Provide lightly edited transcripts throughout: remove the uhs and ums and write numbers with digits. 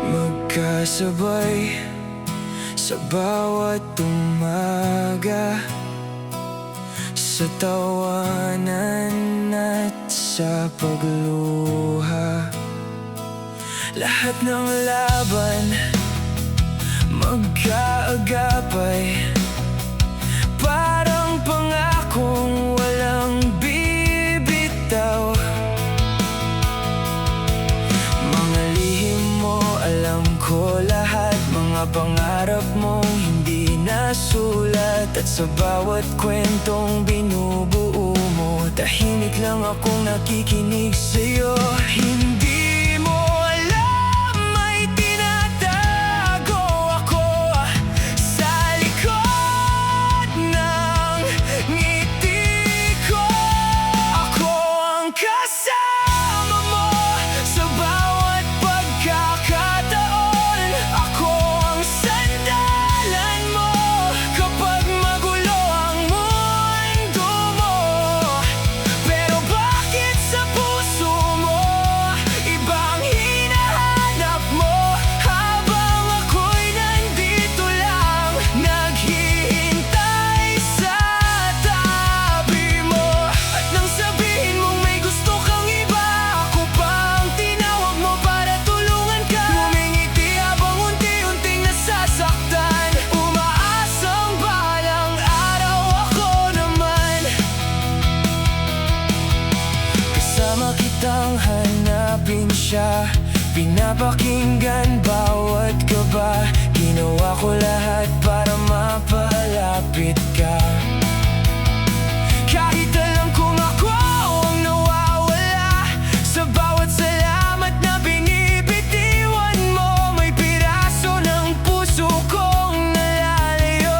Magkasabay sa bawat umaga, sa tawanan at sa pagluha. Lahat ng laban magkaagapay, parang pangakong walang bibitaw. Mga lihim mo, alam ko lahat. Mga pangarap mong hindi nasulat, at sa bawat kwentong binubuo mo, tahimik lang akong nakikinig sa'yo. Hindi mo alam, may tinatago ako sa likod ng ngiti ko. Ako ang kasama mo sa bawat pagkakataon. Ako ang sandalan mo kapag magulo ang mundo mo. Pero bakit sa puso mo ibang hinahanap mo, habang ako'y nandito lang naghihintay sa tabi mo? At nang sabihin mong may gusto kang iba, ako pang tinawag mo para tulungan ka. Ngumingiti habang unti-unting nasasaktan, umaasang balang araw ako naman. Kasama kitang hanapin siya, pinapakinggan bawat kaba. Ginawa ko lahat para mapalapit ka, kahit alam kong ako ang nawawala. Sa bawat salamat na binibitiwan mo, may piraso ng puso kong nalalayo.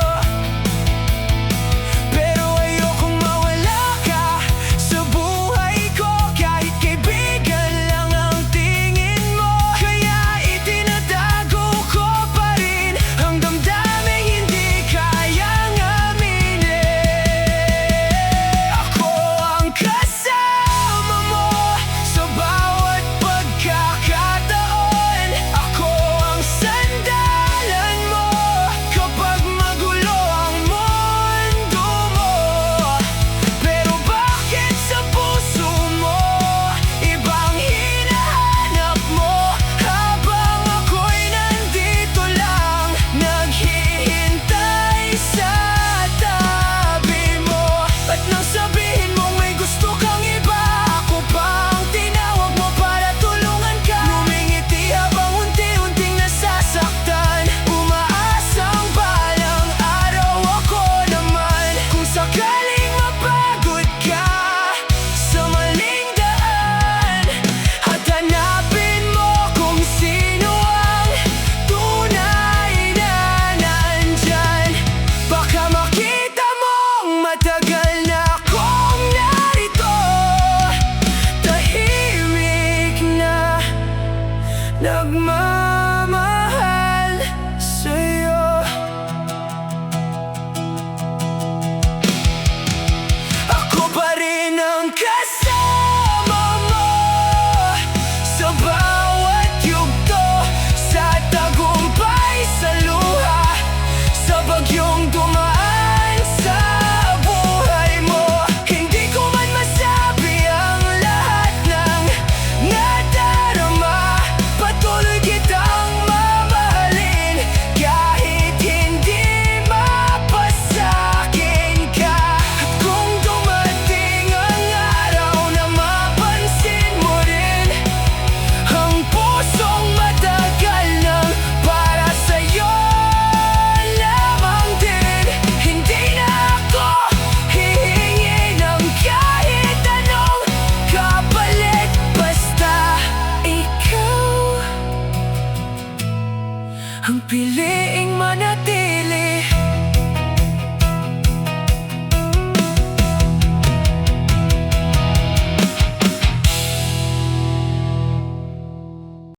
Pero ayokong mawala ka sa buhay ko, kahit kaibigan lang ang tingin mo. Kaya itinatago ko pa rin ang damdaming hindi kayang aminin. Ako ang kasama mo sa bawat pagkakataon. Ako ang sandalan mo kapag magulo ang mundo mo. Pero bakit sa puso mo ibang hinahanap mo, habang ako'y nandito lang naghihintay sa tabi mo? At nang sabihin mong may gusto kang iba, ako pang tinawag mo para tulungan ka. Ngumingiti habang unti-unting nasasaktan, umaasang balang araw ako naman. Kung sakaling mapagod ka sa maling daan, at hanapin mo kung sino ang tunay na nandyan, baka makita mong matagal na akong narito, tahimik na nagmamahal sa'yo. Ako pa rin ang kasama mo sa bawat yugto, sa tagumpay, sa luha, sa bagyong dumaan sa buhay mo. Hindi ko man masabi ang lahat ng nadarama, patuloy kitang mamahalin kahit hindi mapasakin ka. At kung dumating ang araw na mapansin mo rin ang pusong matagal nang para sa'yo lamang din, hindi na ako hihingi ng kahit anong kapalit, basta ikaw ang piliing manatili